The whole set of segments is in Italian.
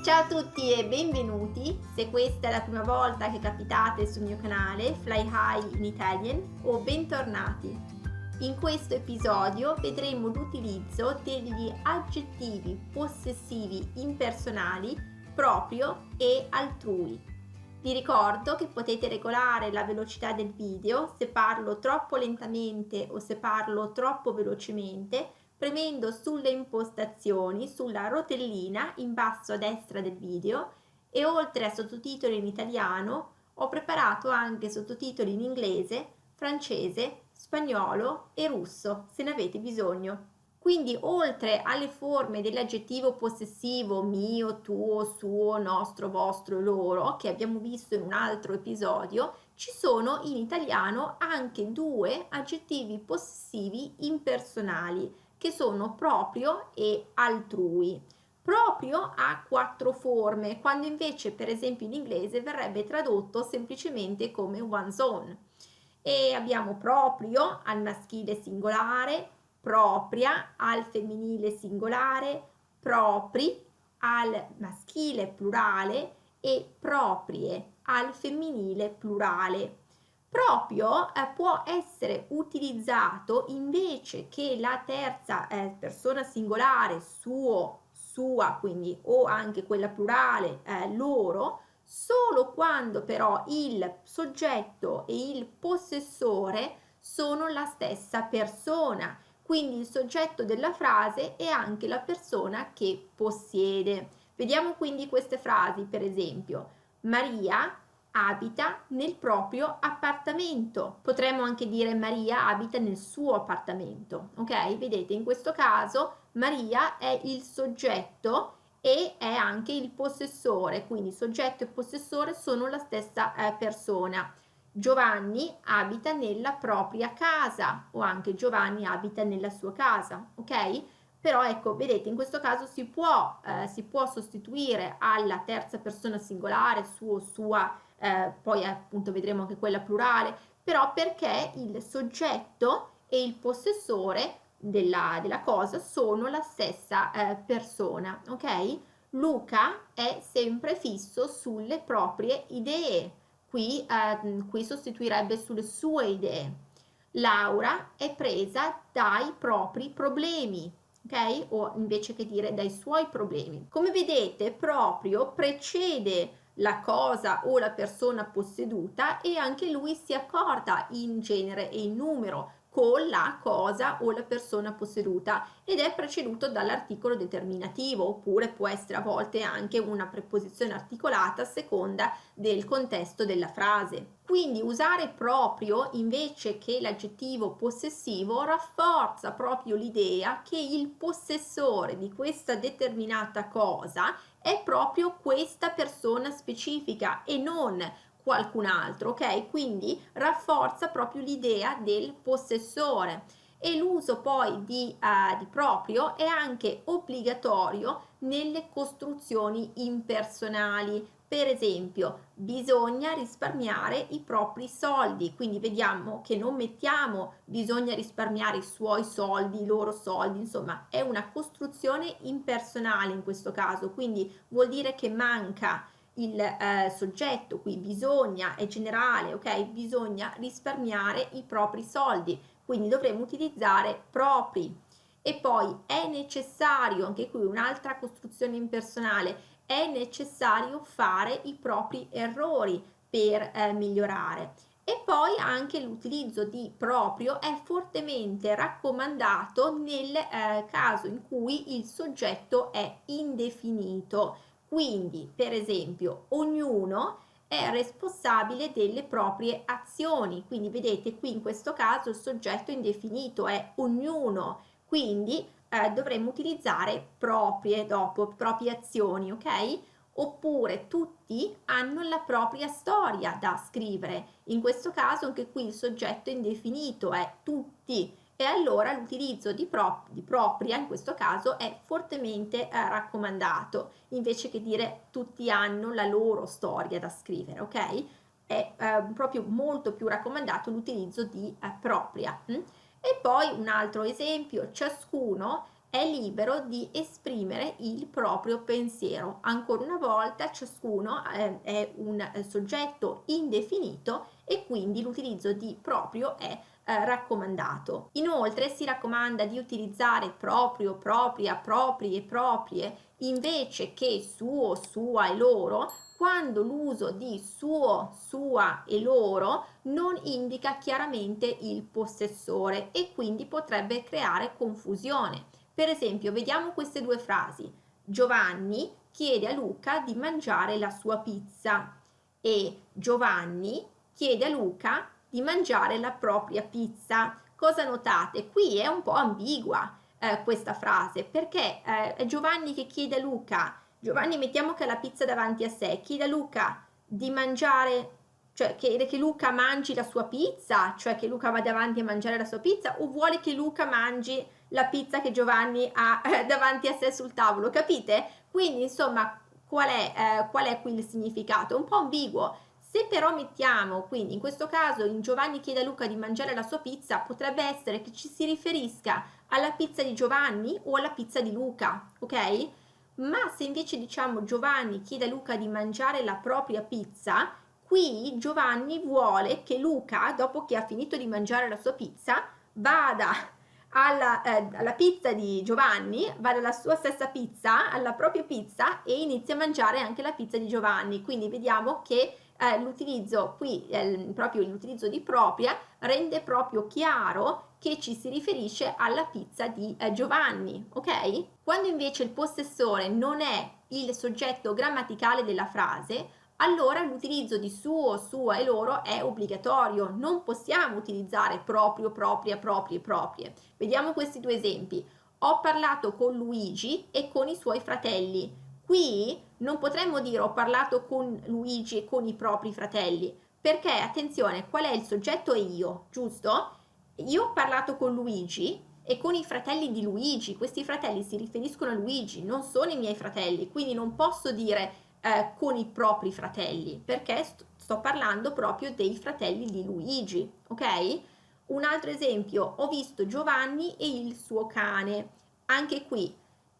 Ciao a tutti e benvenuti! Se questa è la prima volta che capitate sul mio canale Fly High in Italian o bentornati! In questo episodio vedremo l'utilizzo degli aggettivi possessivi impersonali proprio e altrui. Vi ricordo che potete regolare la velocità del video se parlo troppo lentamente o se parlo troppo velocemente premendo sulle impostazioni sulla rotellina in basso a destra del video e oltre a sottotitoli in italiano ho preparato anche sottotitoli in inglese, francese, spagnolo e russo se ne avete bisogno. Quindi oltre alle forme dell'aggettivo possessivo mio, tuo, suo, nostro, vostro, loro, che abbiamo visto in un altro episodio, ci sono in italiano anche due aggettivi possessivi impersonali che sono proprio e altrui. Proprio ha 4 forme, quando invece per esempio in inglese verrebbe tradotto semplicemente come one's own. E abbiamo proprio al maschile singolare, propria al femminile singolare, propri al maschile plurale e proprie al femminile plurale. Proprio può essere utilizzato invece che la terza persona singolare, suo, sua, quindi o anche quella plurale, loro, solo quando però il soggetto e il possessore sono la stessa persona. Quindi il soggetto della frase è anche la persona che possiede. Vediamo quindi queste frasi, per esempio, Maria abita nel proprio appartamento. Potremmo anche dire Maria abita nel suo appartamento, ok? Vedete, in questo caso Maria è il soggetto e è anche il possessore, quindi soggetto e possessore sono la stessa persona. Giovanni abita nella propria casa o anche Giovanni abita nella sua casa, ok? Però ecco, vedete, in questo caso si può sostituire alla terza persona singolare, suo, sua, poi appunto vedremo anche quella plurale, però perché il soggetto e il possessore della cosa sono la stessa persona, ok? Luca è sempre fisso sulle proprie idee, qui sostituirebbe sulle sue idee. Laura è presa dai propri problemi, ok? O invece che dire dai suoi problemi. Come vedete, proprio precede la cosa o la persona posseduta e anche lui si accorda in genere e in numero con la cosa o la persona posseduta ed è preceduto dall'articolo determinativo oppure può essere a volte anche una preposizione articolata a seconda del contesto della frase. Quindi usare proprio invece che l'aggettivo possessivo rafforza proprio l'idea che il possessore di questa determinata cosa è proprio questa persona specifica e non qualcun altro, ok? Quindi rafforza proprio l'idea del possessore e l'uso poi di proprio è anche obbligatorio nelle costruzioni impersonali. Per esempio, bisogna risparmiare i propri soldi, quindi vediamo che non mettiamo bisogna risparmiare i suoi soldi, i loro soldi, insomma è una costruzione impersonale in questo caso, quindi vuol dire che manca il soggetto, qui bisogna è generale, ok? Bisogna risparmiare i propri soldi, quindi dovremo utilizzare propri. E poi è necessario, anche qui un'altra costruzione impersonale, è necessario fare i propri errori per migliorare. E poi anche l'utilizzo di proprio è fortemente raccomandato nel caso in cui il soggetto è indefinito. Quindi, per esempio, ognuno è responsabile delle proprie azioni. Quindi vedete qui in questo caso il soggetto indefinito è ognuno. Quindi dovremmo utilizzare proprie dopo, proprie azioni, ok? Oppure tutti hanno la propria storia da scrivere. In questo caso anche qui il soggetto indefinito è tutti e allora l'utilizzo di propria in questo caso è fortemente raccomandato invece che dire tutti hanno la loro storia da scrivere, ok? È proprio molto più raccomandato l'utilizzo di propria. E poi un altro esempio, ciascuno è libero di esprimere il proprio pensiero. Ancora una volta, ciascuno è un soggetto indefinito e quindi l'utilizzo di proprio è raccomandato. Inoltre si raccomanda di utilizzare proprio, propria, propri e proprie invece che suo, sua e loro, quando l'uso di suo, sua e loro non indica chiaramente il possessore e quindi potrebbe creare confusione. Per esempio, vediamo queste due frasi. Giovanni chiede a Luca di mangiare la sua pizza e Giovanni chiede a Luca di mangiare la propria pizza. Cosa notate? Qui è un po' ambigua questa frase perché è Giovanni che chiede a Luca, Giovanni mettiamo che ha la pizza davanti a sé, chiede a Luca di mangiare, cioè chiede che Luca mangi la sua pizza, cioè che Luca va davanti a mangiare la sua pizza, o vuole che Luca mangi la pizza che Giovanni ha davanti a sé sul tavolo, capite? Quindi insomma qual è qui il significato? È un po' ambiguo. Se però mettiamo, quindi in questo caso in Giovanni chiede a Luca di mangiare la sua pizza, potrebbe essere che ci si riferisca alla pizza di Giovanni o alla pizza di Luca, ok? Ma se invece diciamo Giovanni chiede a Luca di mangiare la propria pizza, qui Giovanni vuole che Luca, dopo che ha finito di mangiare la sua pizza, vada alla pizza di Giovanni, vada alla sua stessa pizza, alla propria pizza e inizia a mangiare anche la pizza di Giovanni. Quindi vediamo che l'utilizzo qui, proprio l'utilizzo di propria, rende proprio chiaro che ci si riferisce alla pizza di Giovanni, ok? Quando invece il possessore non è il soggetto grammaticale della frase, allora l'utilizzo di suo, sua e loro è obbligatorio. Non possiamo utilizzare proprio, propria, proprie, proprie. Vediamo questi due esempi. Ho parlato con Luigi e con i suoi fratelli. Qui non potremmo dire ho parlato con Luigi e con i propri fratelli, perché attenzione, qual è il soggetto? È io, giusto? Io ho parlato con Luigi e con i fratelli di Luigi, questi fratelli si riferiscono a Luigi, non sono i miei fratelli, quindi non posso dire con i propri fratelli, perché sto parlando proprio dei fratelli di Luigi, ok? Un altro esempio, ho visto Giovanni e il suo cane. Anche qui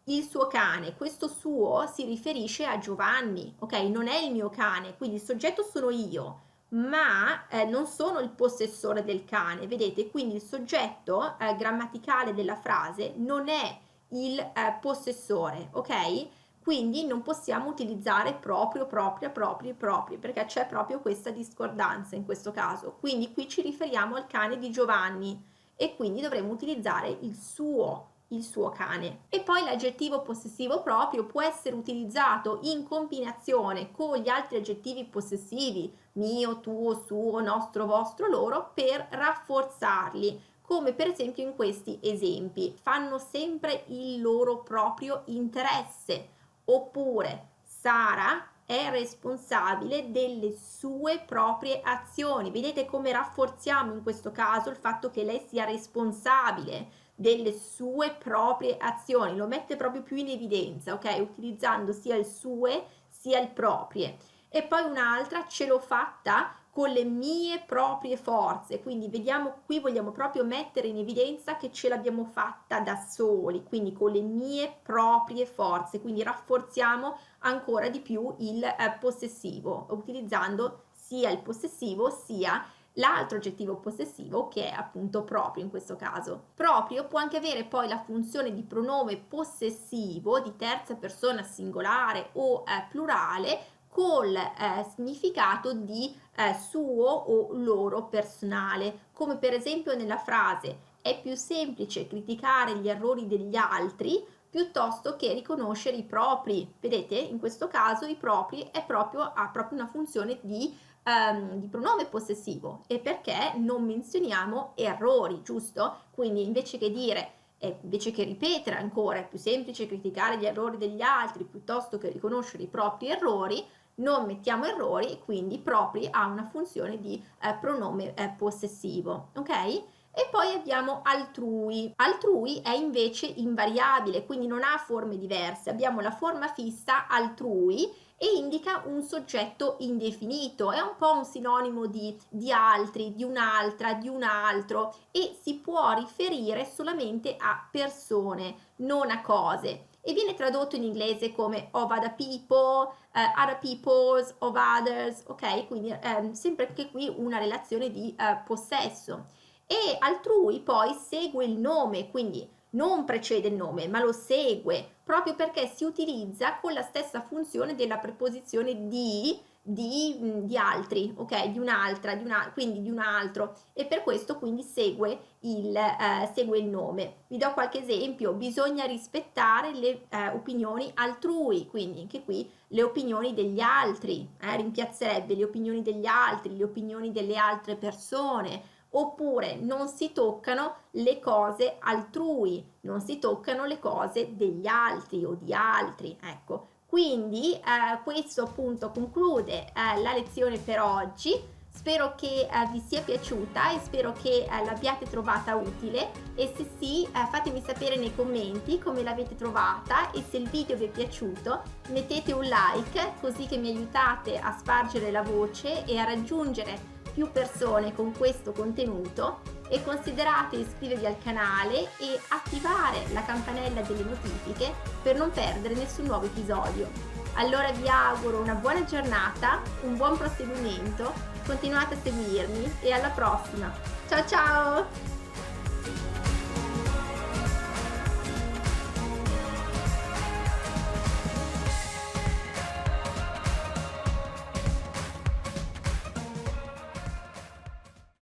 il suo cane, questo suo si riferisce a Giovanni, ok? Non è il mio cane, quindi il soggetto sono io, ma non sono il possessore del cane, vedete? Quindi il soggetto grammaticale della frase non è il possessore, ok? Quindi non possiamo utilizzare proprio, propria, propri, propri, perché c'è proprio questa discordanza in questo caso. Quindi qui ci riferiamo al cane di Giovanni e quindi dovremo utilizzare il suo cane. E poi l'aggettivo possessivo proprio può essere utilizzato in combinazione con gli altri aggettivi possessivi, mio, tuo, suo, nostro, vostro, loro, per rafforzarli, come per esempio in questi esempi. Fanno sempre il loro proprio interesse, oppure Sara è responsabile delle sue proprie azioni. Vedete come rafforziamo in questo caso il fatto che lei sia responsabile delle sue proprie azioni, lo mette proprio più in evidenza, ok? Utilizzando sia il sue sia il proprie. E poi un'altra, ce l'ho fatta con le mie proprie forze, quindi vediamo qui, vogliamo proprio mettere in evidenza che ce l'abbiamo fatta da soli, quindi con le mie proprie forze, quindi rafforziamo ancora di più il possessivo, utilizzando sia il possessivo sia l'altro aggettivo possessivo che è appunto proprio in questo caso. Proprio può anche avere poi la funzione di pronome possessivo di terza persona singolare o plurale col significato di suo o loro personale, come per esempio nella frase è più semplice criticare gli errori degli altri piuttosto che riconoscere i propri. Vedete, in questo caso i propri ha proprio una funzione di pronome possessivo, e perché non menzioniamo errori, giusto? Quindi invece che ripetere ancora, è più semplice criticare gli errori degli altri piuttosto che riconoscere i propri errori, non mettiamo errori, quindi propri ha una funzione di pronome possessivo, ok? E poi abbiamo altrui. Altrui è invece invariabile, quindi non ha forme diverse. Abbiamo la forma fissa altrui e indica un soggetto indefinito, è un po' un sinonimo di altri, di un'altra, di un altro, e si può riferire solamente a persone, non a cose. E viene tradotto in inglese come of other people, other people's, of others, ok? Quindi sempre anche qui una relazione di possesso. E altrui poi segue il nome, quindi non precede il nome, ma lo segue, proprio perché si utilizza con la stessa funzione della preposizione di altri, ok? Di un'altra, quindi di un altro, e per questo quindi segue il nome. Vi do qualche esempio: bisogna rispettare le opinioni altrui, quindi anche qui le opinioni degli altri, rimpiazzerebbe le opinioni degli altri, le opinioni delle altre persone. Oppure non si toccano le cose altrui, non si toccano le cose degli altri o di altri, ecco. Quindi questo appunto conclude la lezione per oggi. Spero che vi sia piaciuta e spero che l'abbiate trovata utile, e se sì, fatemi sapere nei commenti come l'avete trovata, e se il video vi è piaciuto mettete un like, così che mi aiutate a spargere la voce e a raggiungere più persone con questo contenuto, e considerate iscrivervi al canale e attivare la campanella delle notifiche per non perdere nessun nuovo episodio. Allora vi auguro una buona giornata, un buon proseguimento, continuate a seguirmi e alla prossima. Ciao ciao!